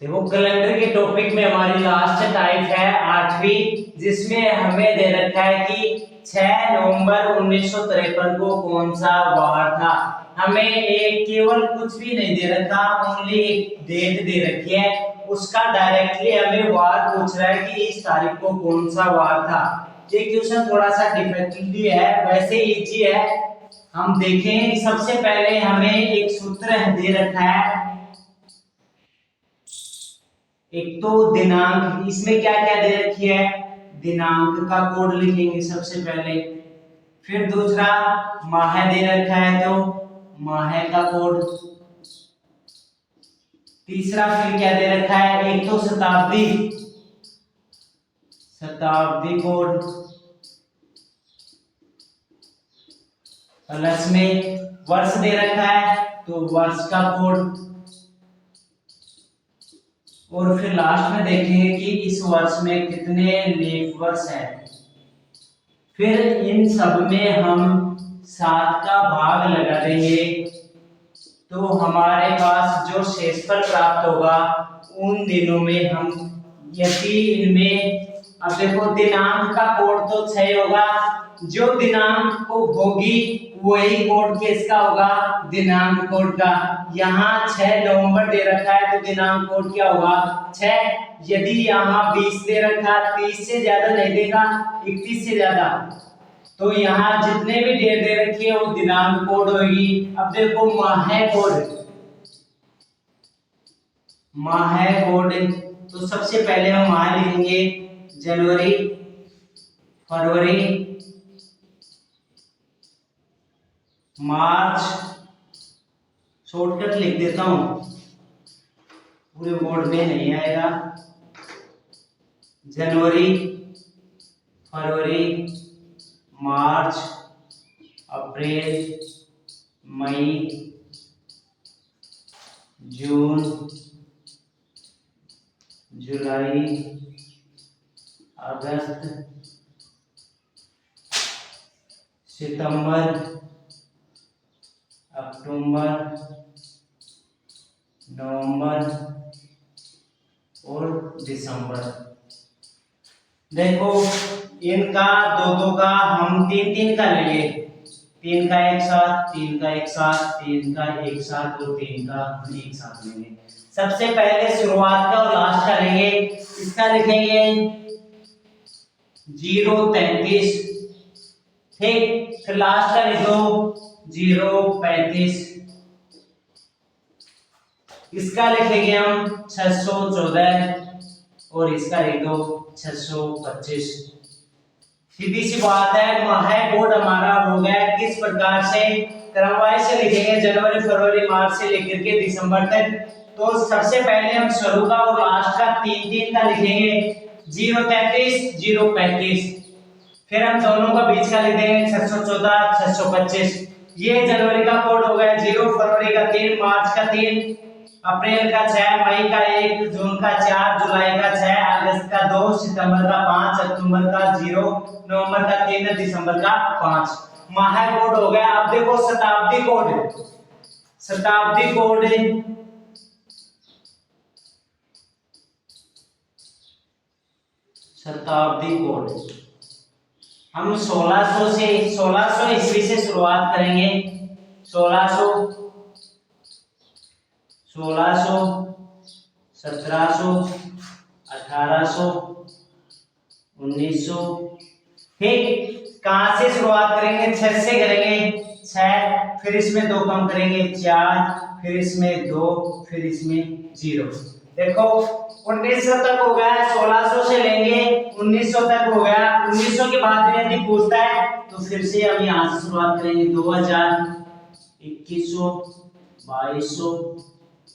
देखो कैलेंडर के टॉपिक में हमारी लास्ट टाइप है 8वीं, जिसमें हमें दे रखा है कि 6 नवंबर 1953 को कौन सा वार था। हमें एक केवल कुछ भी नहीं दे रखा, ओनली एक डेट दे रखी है, उसका डायरेक्टली हमें वार पूछ रहा है कि इस तारीख को कौन सा वार था। ये क्वेश्चन थोड़ा सा डिफिकल्टी है, वैसे इजी है। हम देखें, सबसे पहले हमें एक सूत्र दे रखा है, एक तो दिनांक, इसमें क्या क्या दे रखी है, दिनांक का कोड लिखेंगे सबसे पहले। फिर दूसरा माह दे रखा है तो माह का कोड। तीसरा फिर क्या दे रखा है, एक तो शताब्दी, शताब्दी कोड, प्लस में वर्ष दे रखा है तो वर्ष का कोड। और फिर लास्ट में देखेंगे कि इस वर्ष में कितने लीप वर्ष है। फिर इन सब में हम 7 का भाग लगा देंगे तो हमारे पास जो शेषफल प्राप्त होगा उन दिनों में हम, यदि इनमें, अब देखो दिनांक का कोड तो 6 होगा, जो दिनांक को होगी वही कोड किसका होगा, दिनांक कोड का। यहाँ 6 नवंबर दे रखा है तो दिनांक कोड क्या होगा, 6। यदि यहाँ 20 दे रखा, 30 से ज्यादा नहीं देगा, 31 से ज्यादा, तो यहाँ जितने भी डेट दे रखी है वो दिनांक कोड होगी। अब देखो माह कोड, माह कोड, तो सबसे पहले हम माह लिखेंगे, जनवरी, फरवरी, मार्च, शॉर्टकट लिख देता हूं, पूरे बोर्ड में नहीं आएगा। जनवरी, फरवरी, मार्च, अप्रैल, मई, जून, जुलाई, अगस्त, सितंबर, अक्टूबर, नवंबर और दिसंबर। देखो इनका दो का हम तीन का लेंगे, 3 का एक साथ, 3 का एक साथ, 3 का एक साथ और 3 का एक साथ लेंगे। सबसे पहले शुरुआत का और लास्ट का लेंगे, इसका लिखेंगे 033, ठीक। फिर लास्ट का लिख दो 035, इसका लिखेंगे हम 614 और इसका लिख दो 625। सीधी सी बात है, माह कोड हमारा हो गया किस प्रकार से, क्रमवार से लिखेंगे, जनवरी, फरवरी, मार्च से लेकर के दिसंबर तक। तो सबसे पहले हम शुरू का और लास्ट का 3 का लिखेंगे, 033, 035। फिर हम दोनों का बीच का लिख देंगे 614, 625। ये जनवरी का कोड हो गया 0, फरवरी का 3, मार्च का 3, अप्रैल का 6, मई का 1, जून का 4, जुलाई का 6, अगस्त का 2, सितंबर का 5, अक्टूबर का 0, नवंबर का 3, दिसंबर का 5। माह कोड हो गया। अब देखो शताब्दी कोड, शताब्दी कोड, शताब्दी कोड हम 1600 से, 1600 ईस्वी से शुरुआत करेंगे। 1600, 1600, 1700, 1800, 1900, ठीक। कहां से शुरुआत करेंगे, 6 से करेंगे, 6, फिर इसमें 2 कम करेंगे 4, फिर इसमें 2, फिर इसमें 0। देखो 1900 तक हो गया, 1600 से लेंगे 1900 तक हो गया। 1900 के बाद में यदि पूछता है तो फिर से हम यहां से शुरुआत करेंगे, 2000, 2100, 2200,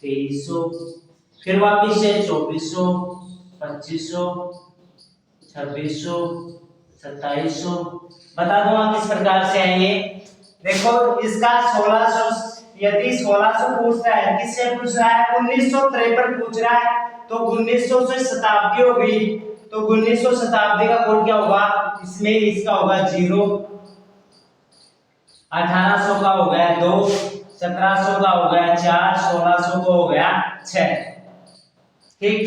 2300, फिर वापिस से 2400, 2500, 2600, 2700। बता दूंगा किस प्रकार से आएंगे। देखो इसका 1600, यदि 1600 पूछ रहा है, किससे पूछ रहा है, 1953 पूछ रहा है, तो 1900 से शताब्दी हो गई, तो 1900 शताब्दी का कोड क्या होगा, इसमें इसका होगा 0। 1800 का हो गया 2, 1700 का हो गया 4, 1600 का हो गया 6। ठीक,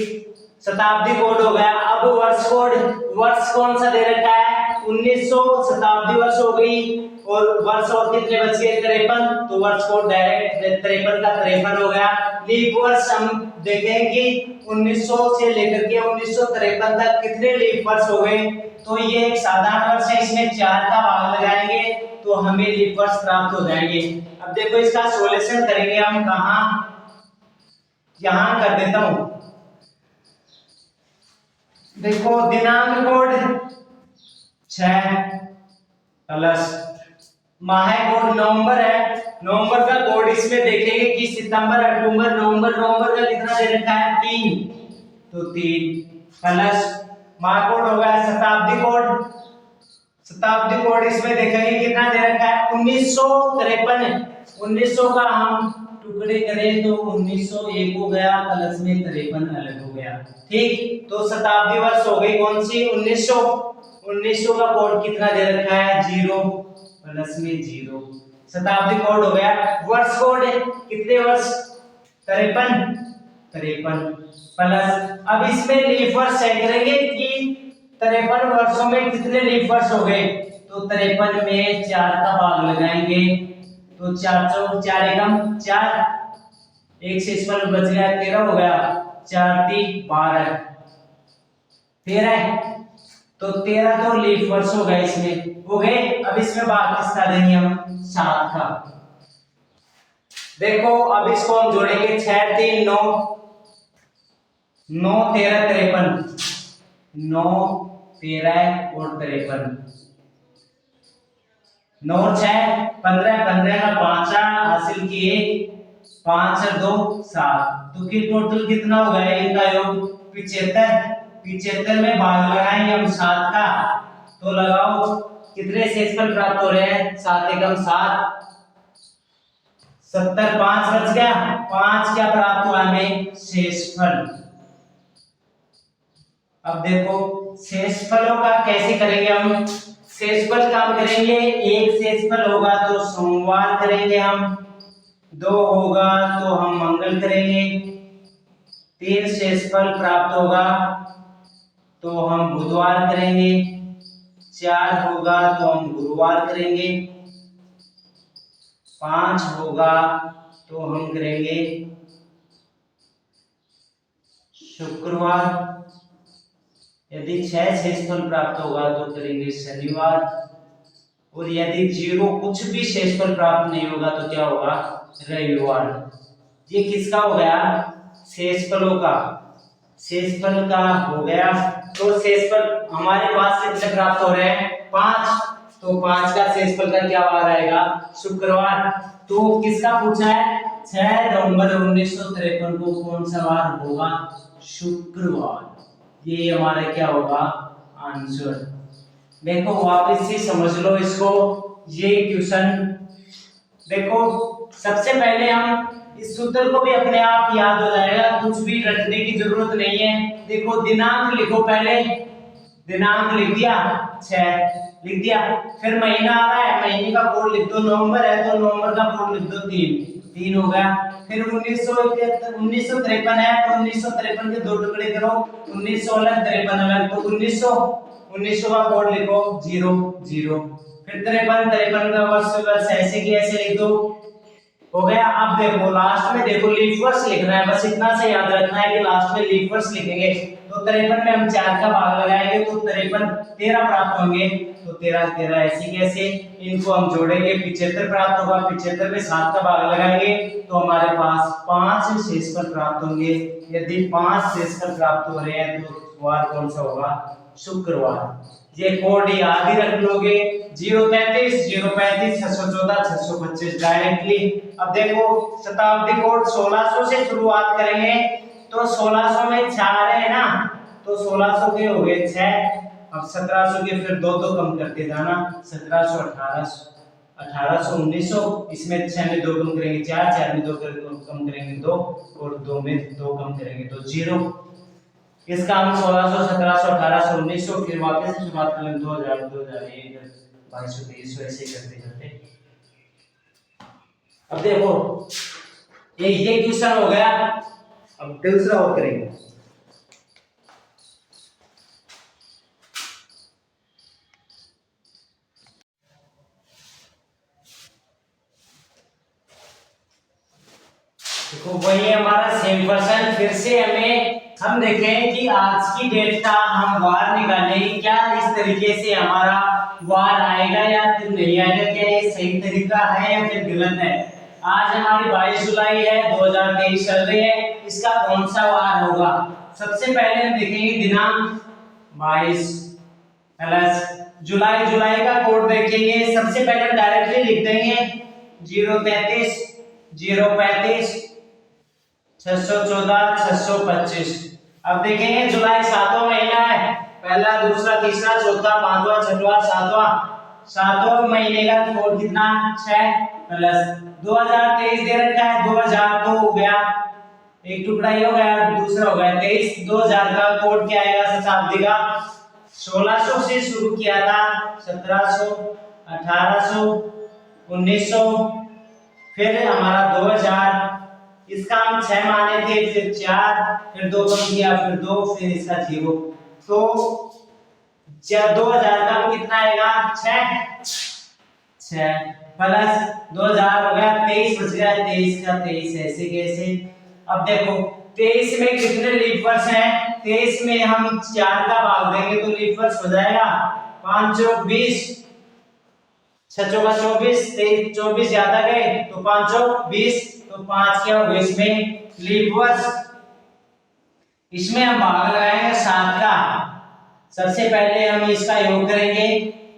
शताब्दी कोड हो गया। अब वर्ष कोड, वर्ष कौन सा दे रखा है 1900, शताब्दी वर्ष हो गई और वर्ष और कितने बच गए 53, तो वर्ष कोड डायरेक्ट 53 का 53 हो गया। लीप वर्ष हम देखें कि 1900 से लेकर के 1953 तक कितने लीप वर्ष हो गए, तो ये एक साधारण वर्ष है, इसमें 4 का भाग लगाएंगे तो हमें लीप वर्ष प्राप्त हो जाएंगे। अब देखो इसका सॉल्यूशन करेंगे हम कहां, यहां कर देता हूं। देखो दिनांक कोड 6 प्लस माह कोड नवंबर है, नवंबर का कोड इसमें देखेंगे कि सितंबर अक्टूबर नवंबर, नवंबर का कितना दे रखा है 3, तो 3 प्लस माह कोड हो गया शताब्दी कोड, शताब्दी कोड इसमें देखेंगे कितना दे रखा है 1953, 1900 का हम टुकड़े करें तो 1900 एक हो गया प्लस में 53 अलग हो गया। ठीक, तो शताब्दी वर्ष हो गई कौन सी 1900, 1900 का कोड कितना दे रखा है 0 प्लस में 0, शताब्दी कोड हो गया। वर्ष कोड कितने वर्ष 53, 53 प्लस, अब इसमें लीप वर्ष चेक करेंगे कि 53 वर्षों में कितने लीप वर्ष हो गए, तो 53 में 4 का भाग लगाएंगे तो 4 चौक 4 एकम 4, एक से इसमें बच गया 13 हो गया, 4 3 12 13, तो 13 तो लीप वर्ष हो गए इसमें हो गए। अब इसमें भाग किसका देंगे हम 7 का। देखो अब इसको हम जोड़ेंगे 6 3 9, 9 13 53, 9 13 और 53, 9 6 15, 15 का 5 हासिल किए 5 और 2 7, तो कि टोटल कितना हो गया इनका योग 75, 75 में भाग लगाएंगे हम 7 का, तो लगाओ कितने शेषफल प्राप्त हो रहे हैं 7 एकम 7, 70, 5 बच गया, 5 क्या प्राप्त हुआ हमें शेषफल। अब देखो शेषफलों का कैसे करेंगे हम, शेषफल काम करेंगे, एक शेषफल होगा तो सोमवार करेंगे हम, 2 होगा तो हम मंगल करेंगे, 3 शेषफल प्राप्त होगा तो हम बुधवार करेंगे, 4 होगा तो हम गुरुवार करेंगे, 5 होगा तो हम करेंगे शुक्रवार, यदि 6 शेषफल प्राप्त होगा तो करेंगे शनिवार, और यदि 0 कुछ भी शेषफल प्राप्त नहीं होगा तो क्या होगा रविवार। ये किसका हो गया शेषफलों का, शेषफल का हो गया। तो शेषफल हमारे पास कितने प्राप्त हो रहे हैं 5, तो 5 का शेषफल का क्या वार आएगा शुक्रवार। तो किसका पूछा है 6 नवंबर 1953 को कौन सा वार होगा शुक्रवार, ये हमारा क्या होगा आंसर। देखो वापस से समझ लो इसको, ये क्वेश्चन देखो सबसे पहले हम इस सूत्र को भी अपने आप याद हो जाएगा, कुछ भी रटने की जरूरत नहीं है। देखो दिनांक लिखो, पहले दिनांक लिख दिया 6 लिख दिया, फिर महीना आ रहा है महीने का कोड लिख दो, नवंबर है तो नवंबर का कोड लिख दो 3 हो गया। फिर 1953 है तो 1953 के 2 टुकड़े करो, 1900 अलग 53 अलग, तो 1900 का कोड लिखो 0 0, फिर 53 का वर्ष ऐसे की ऐसे लिख दो, हो गया। अब देखो लास्ट में देखो लीप वर्ष लिखना है, बस इतना से याद रखना है कि लास्ट में लीप वर्ष लिखेंगे, तो 53 में हम 4 का भाग लगाएंगे तो 53 13 प्राप्त होंगे, तो 13 13 ऐसे कैसे इनको हम जोड़ेंगे 75 प्राप्त होगा, 75 में 7 का भाग लगाएंगे तो हमारे पास 5 शेषफल प्राप्त होंगे। यदि 5 शेषफल प्राप्त हो रहे हैं तो वार कौन सा होगा शुक्रवार। ये कोड याद ही रख लोगे 033 035 614 625 डायरेक्टली। अब देखो शताब्दी कोड 1600 से शुरुआत करेंगे, तो 1600 में 4 है ना, तो 1600 के हो गए 6, अब 1700 के फिर 2 2 कम करते जाना, 1700 1800 1800 1900, इसमें 6 में 2 कम करेंगे 4, 4 में 2 कम करेंगे 2, और 2 में 2 कम करेंगे तो 0। इसका हम 1600 1700 1800 1900 फिर वापस से शुरुआत करें 2000 2001 2200 2300 ऐसे करते करते। अब देखो ये क्वेश्चन हो गया, अब दूसरा और करेंगे। देखो वही है हमारा सेम पर्सन। फिर से हम देखें कि आज की डेट का हम वार निकालेंगे, क्या इस तरीके से हमारा वार आएगा या फिर नहीं आएगा, क्या ये सही तरीका है या फिर गलत है। आज हमारी 22 जुलाई है 2023 चल रही है, इसका कौन सा वार होगा। सबसे पहले हम देखेंगे दिनांक 22 प्लस जुलाई, जुलाई का कोड देखेंगे। सबसे पहले हम डायरेक्टली लिख देंगे 033 035 614 625। अब देखेंगे जुलाई 7वां महीना है, पहला दूसरा तीसरा चौथा पांचवा छठवां सातवां, 7वें महीने का कोड कितना 6 प्लस 2023 दे रखा है 2000 तो हो गया, एक टुकड़ा ही हो गया, दूसरा हो गया 23। 2000 का कोड क्या आएगा शताब्दी का, 1600 से शुरू किया था, 1700 1800 1900 फिर हमारा 2000, इसका हम 6 माने थे, फिर 4, फिर 2 कम किया, फिर 2, फिर इसका 0। तो 2000 का कितना आएगा 6 प्लस 2000 हो गया 23 बच गया, 23 का 23 ऐसे कैसे। अब देखो 23 में कितने लीप वर्ष हैं, 23 में हम 4 का भाग देंगे तो लीप वर्ष हो जाएगा 5 चौक 20, 6 चौका 24, 23 24 ज्यादा गए तो 5 चौक 20, तो 5 क्या होगा इसमें लीप वर्ष। इसमें हम भाग लगाएंगे 7 का। सबसे पहले हम इसका योग करेंगे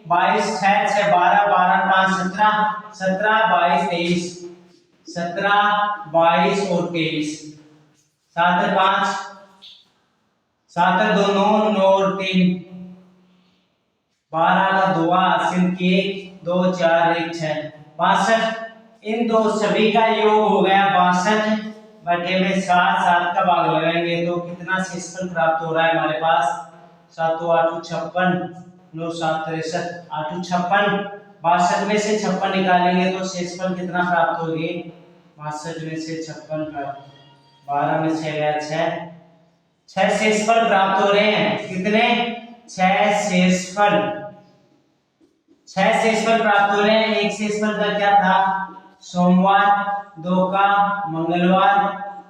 22 6 6 12 12 5 17 17 22 23 17 22 और 23, 7 5 7 2 9 9 और 3 12 का 2 आसिन के 2 4 1 6 62। इन दो सभी का योग हो गया 62 बटे में 7, 7 का भाग लगाएंगे तो कितना शेषफल प्राप्त हो रहा है हमारे पास 7 8 56 9 7 63 8 56, 62 में से 56 निकालेंगे तो शेषफल कितना प्राप्त होगी 62 में से 56 प्राप्त, 12 में से गया 6 शेषफल प्राप्त हो रहे हैं। कितने 6 शेषफल, 6 शेषफल प्राप्त हो रहे हैं। एक शेषफल का क्या था सोमवार, 2 का मंगलवार,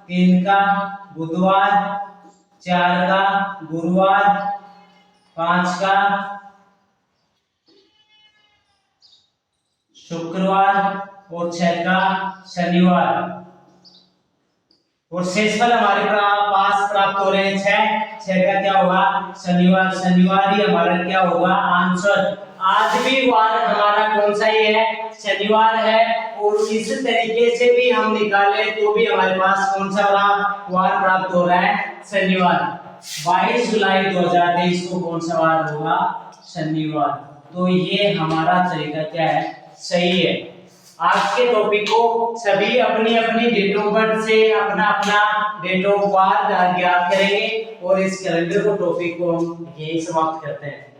3 का बुधवार, 4 का गुरुवार, 5 का शुक्रवार और 6 का शनिवार। और शेषफल हमारे पास प्राप्त हो रहे हैं 6 का क्या होगा शनिवार, शनिवार ही हमारा क्या होगा आंसर। आज भी वार हमारा कौन सा ही है शनिवार है, और इस तरीके से भी हम निकाले तो भी हमारे पास कौन सा वार प्राप्त हो रहा है शनिवार। 22 जुलाई 2023 को कौन सा वार होगा शनिवार। तो ये हमारा तरीका क्या है सही है। आज के टॉपिक को सभी अपनी अपनी डेट ऑफ बर्थ से अपना अपना डेट ऑफ वार ज्ञात करेंगे और इस कैलेंडर को टॉपिक को हम यही समाप्त करते हैं।